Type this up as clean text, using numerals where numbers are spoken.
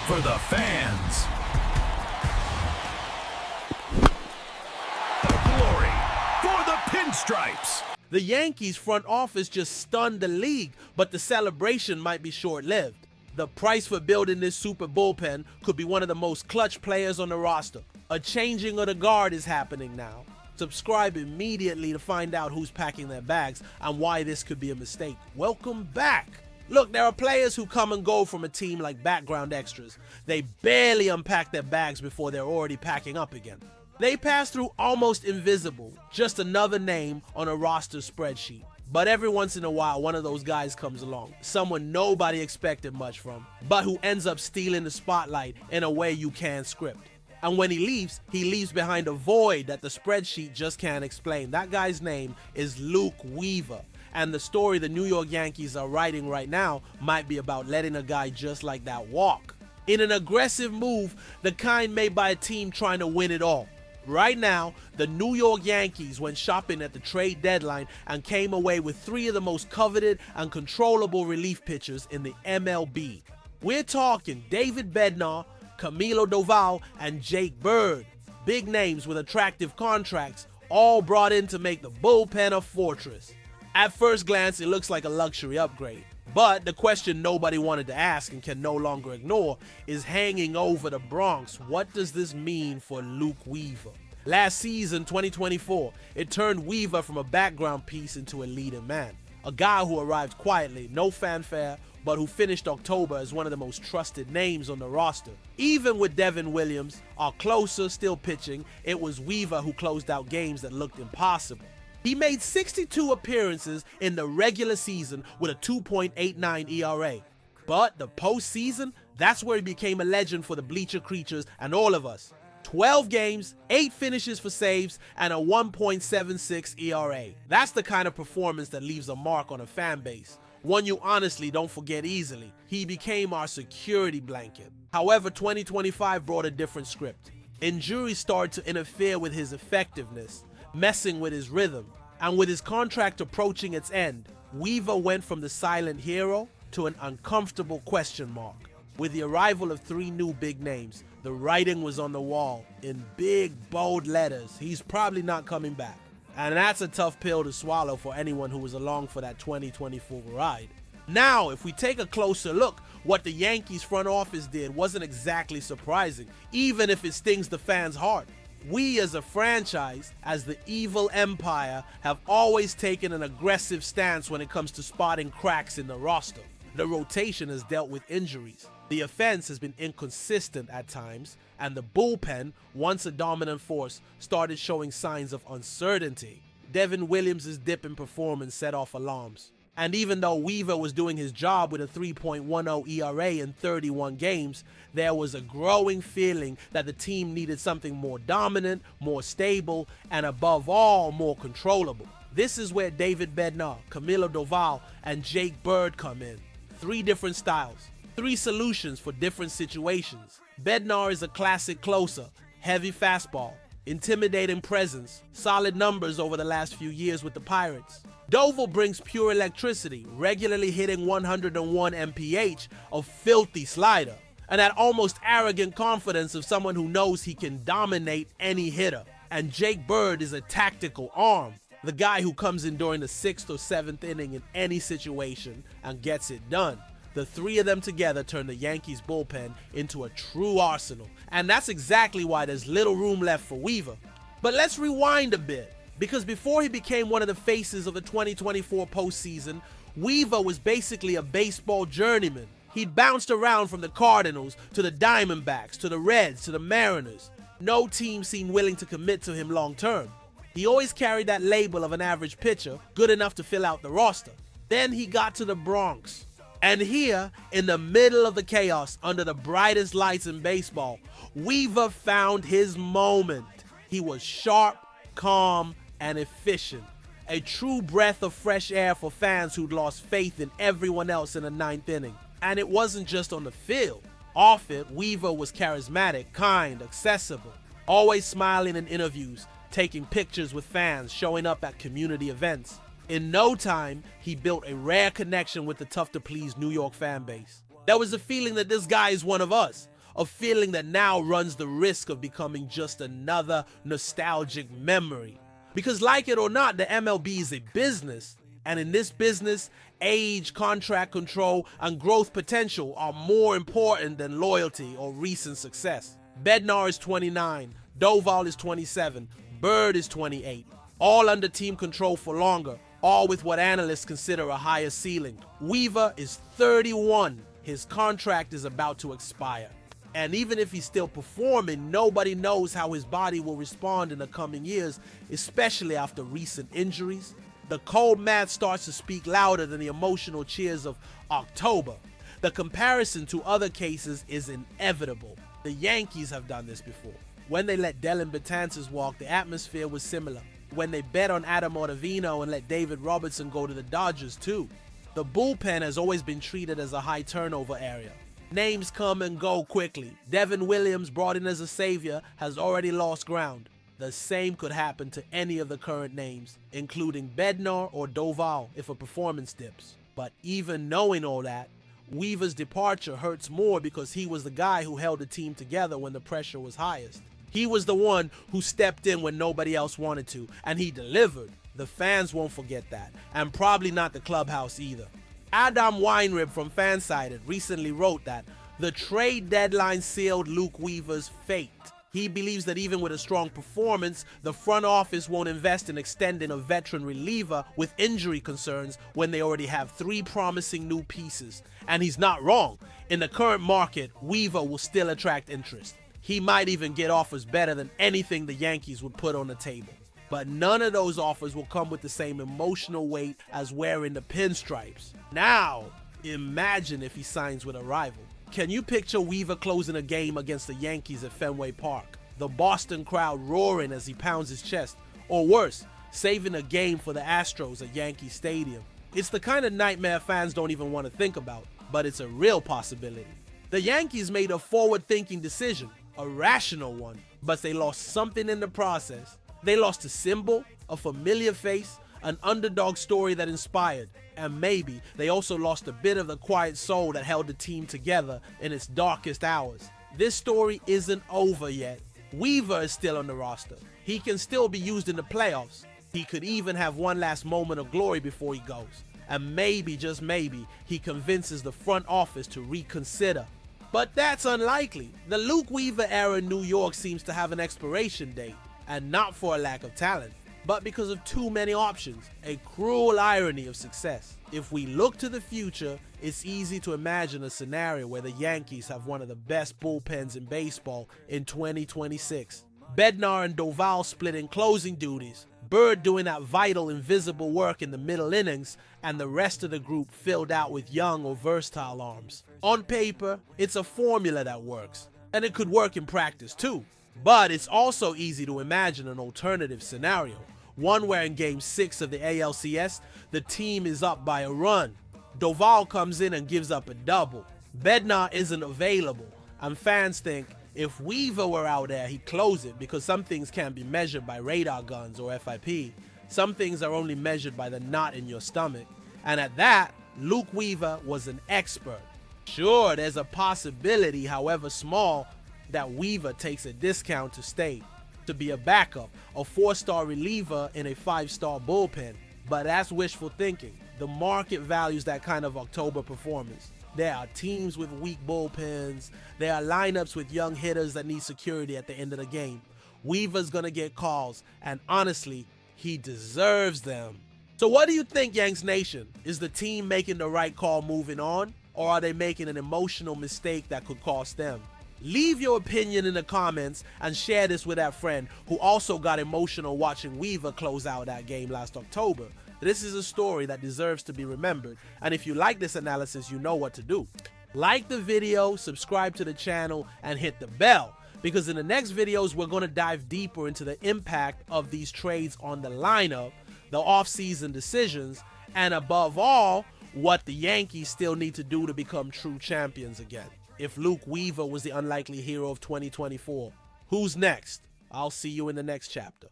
for the fans. The glory for the pinstripes. The Yankees front office just stunned the league, but the celebration might be short-lived. The price for building this super bullpen could be one of the most clutch players on the roster. A changing of the guard is happening now. Subscribe immediately to find out who's packing their bags and why this could be a mistake. Welcome back. Look, there are players who come and go from a team like background extras. They barely unpack their bags before they're already packing up again. They pass through almost invisible, just another name on a roster spreadsheet. But every once in a while, one of those guys comes along, someone nobody expected much from, but who ends up stealing the spotlight in a way you can't script. And when he leaves behind a void that the spreadsheet just can't explain. That guy's name is Luke Weaver. And the story the New York Yankees are writing right now might be about letting a guy just like that walk. In an aggressive move, the kind made by a team trying to win it all. Right now, the New York Yankees went shopping at the trade deadline and came away with three of the most coveted and controllable relief pitchers in the MLB. We're talking David Bednar, Camilo Doval, and Jake Bird. Big names with attractive contracts, all brought in to make the bullpen a fortress. At first glance, it looks like a luxury upgrade. But the question nobody wanted to ask and can no longer ignore is hanging over the Bronx. What does this mean for Luke Weaver? Last season, 2024, it turned Weaver from a background piece into a leading man. A guy who arrived quietly, no fanfare, but who finished October as one of the most trusted names on the roster. Even with Devin Williams, our closer, still pitching, it was Weaver who closed out games that looked impossible. He made 62 appearances in the regular season with a 2.89 ERA. But the postseason, that's where he became a legend for the bleacher creatures and all of us. 12 games, 8 finishes for saves, and a 1.76 ERA. That's the kind of performance that leaves a mark on a fan base. One you honestly don't forget easily. He became our security blanket. However, 2025 brought a different script. Injuries started to interfere with his effectiveness, messing with his rhythm. And with his contract approaching its end, Weaver went from the silent hero to an uncomfortable question mark. With the arrival of 3 new big names, the writing was on the wall in big, bold letters. He's probably not coming back. And that's a tough pill to swallow for anyone who was along for that 2024 ride. Now, if we take a closer look, what the Yankees front office did wasn't exactly surprising, even if it stings the fans' heart. We as a franchise, as the evil empire, have always taken an aggressive stance when it comes to spotting cracks in the roster. The rotation has dealt with injuries. The offense has been inconsistent at times, and the bullpen, once a dominant force, started showing signs of uncertainty. Devin Williams' dip in performance set off alarms. And even though Weaver was doing his job with a 3.10 ERA in 31 games, there was a growing feeling that the team needed something more dominant, more stable, and above all, more controllable. This is where David Bednar, Camilo Doval, and Jake Bird come in. 3 different styles, 3 solutions for different situations. Bednar is a classic closer, heavy fastball, intimidating presence, solid numbers over the last few years with the Pirates. Doval brings pure electricity, regularly hitting 101 mph, a filthy slider, and that almost arrogant confidence of someone who knows he can dominate any hitter. And Jake Bird is a tactical arm, the guy who comes in during the 6th or 7th inning in any situation and gets it done. The 3 of them together turn the Yankees bullpen into a true arsenal, and that's exactly why there's little room left for Weaver. But let's rewind a bit. Because before he became one of the faces of the 2024 postseason, Weaver was basically a baseball journeyman. He'd bounced around from the Cardinals to the Diamondbacks to the Reds to the Mariners. No team seemed willing to commit to him long term. He always carried that label of an average pitcher, good enough to fill out the roster. Then he got to the Bronx. And here, in the middle of the chaos, under the brightest lights in baseball, Weaver found his moment. He was sharp, calm, and efficient. A true breath of fresh air for fans who'd lost faith in everyone else in the 9th inning. And it wasn't just on the field. Off it, Weaver was charismatic, kind, accessible, always smiling in interviews, taking pictures with fans, showing up at community events. In no time, he built a rare connection with the tough-to-please New York fan base. There was a feeling that this guy is one of us, a feeling that now runs the risk of becoming just another nostalgic memory. Because like it or not, the MLB is a business, and in this business, age, contract control, and growth potential are more important than loyalty or recent success. Bednar is 29, Doval is 27, Bird is 28, all under team control for longer, all with what analysts consider a higher ceiling. Weaver is 31. His contract is about to expire. And even if he's still performing, nobody knows how his body will respond in the coming years, especially after recent injuries. The cold math starts to speak louder than the emotional cheers of October. The comparison to other cases is inevitable. The Yankees have done this before. When they let Dellin Betances walk, the atmosphere was similar. When they bet on Adam Ottavino and let David Robertson go to the Dodgers too. The bullpen has always been treated as a high turnover area. Names come and go quickly. Devin Williams, brought in as a savior, has already lost ground. The same could happen to any of the current names, including Bednar or Doval if a performance dips. But even knowing all that, Weaver's departure hurts more because he was the guy who held the team together when the pressure was highest. He was the one who stepped in when nobody else wanted to, and he delivered. The fans won't forget that, and probably not the clubhouse either. Adam Weinrib from Fansided recently wrote that the trade deadline sealed Luke Weaver's fate. He believes that even with a strong performance, the front office won't invest in extending a veteran reliever with injury concerns when they already have 3 promising new pieces. And he's not wrong. In the current market, Weaver will still attract interest. He might even get offers better than anything the Yankees would put on the table. But none of those offers will come with the same emotional weight as wearing the pinstripes. Now, imagine if he signs with a rival. Can you picture Weaver closing a game against the Yankees at Fenway Park? The Boston crowd roaring as he pounds his chest. Or worse, saving a game for the Astros at Yankee Stadium. It's the kind of nightmare fans don't even want to think about, but it's a real possibility. The Yankees made a forward-thinking decision, a rational one, but they lost something in the process. They lost a symbol, a familiar face, an underdog story that inspired, and maybe they also lost a bit of the quiet soul that held the team together in its darkest hours. This story isn't over yet. Weaver is still on the roster. He can still be used in the playoffs. He could even have one last moment of glory before he goes. And maybe, just maybe, he convinces the front office to reconsider. But that's unlikely. The Luke Weaver era in New York seems to have an expiration date, and not for a lack of talent, but because of too many options, a cruel irony of success. If we look to the future, it's easy to imagine a scenario where the Yankees have one of the best bullpens in baseball in 2026. Bednar and Doval splitting closing duties, Bird doing that vital invisible work in the middle innings, and the rest of the group filled out with young or versatile arms. On paper, it's a formula that works, and it could work in practice too. But it's also easy to imagine an alternative scenario, one where in Game 6 of the ALCS, the team is up by a run. Doval comes in and gives up a double. Bednar isn't available, and fans think if Weaver were out there, he'd close it because some things can't be measured by radar guns or FIP. Some things are only measured by the knot in your stomach. And at that, Luke Weaver was an expert. Sure, there's a possibility, however small, that Weaver takes a discount to stay, to be a backup, a 4-star reliever in a 5-star bullpen. But that's wishful thinking. The market values that kind of October performance. There are teams with weak bullpens. There are lineups with young hitters that need security at the end of the game. Weaver's gonna get calls, and honestly, he deserves them. So what do you think, Yanks Nation? Is the team making the right call moving on, or are they making an emotional mistake that could cost them? Leave your opinion in the comments and share this with that friend who also got emotional watching Weaver close out that game last October. This is a story that deserves to be remembered, and if you like this analysis, you know what to do. Like the video, subscribe to the channel, and hit the bell, because in the next videos, we're going to dive deeper into the impact of these trades on the lineup, the offseason decisions, and above all, what the Yankees still need to do to become true champions again. If Luke Weaver was the unlikely hero of 2024, who's next? I'll see you in the next chapter.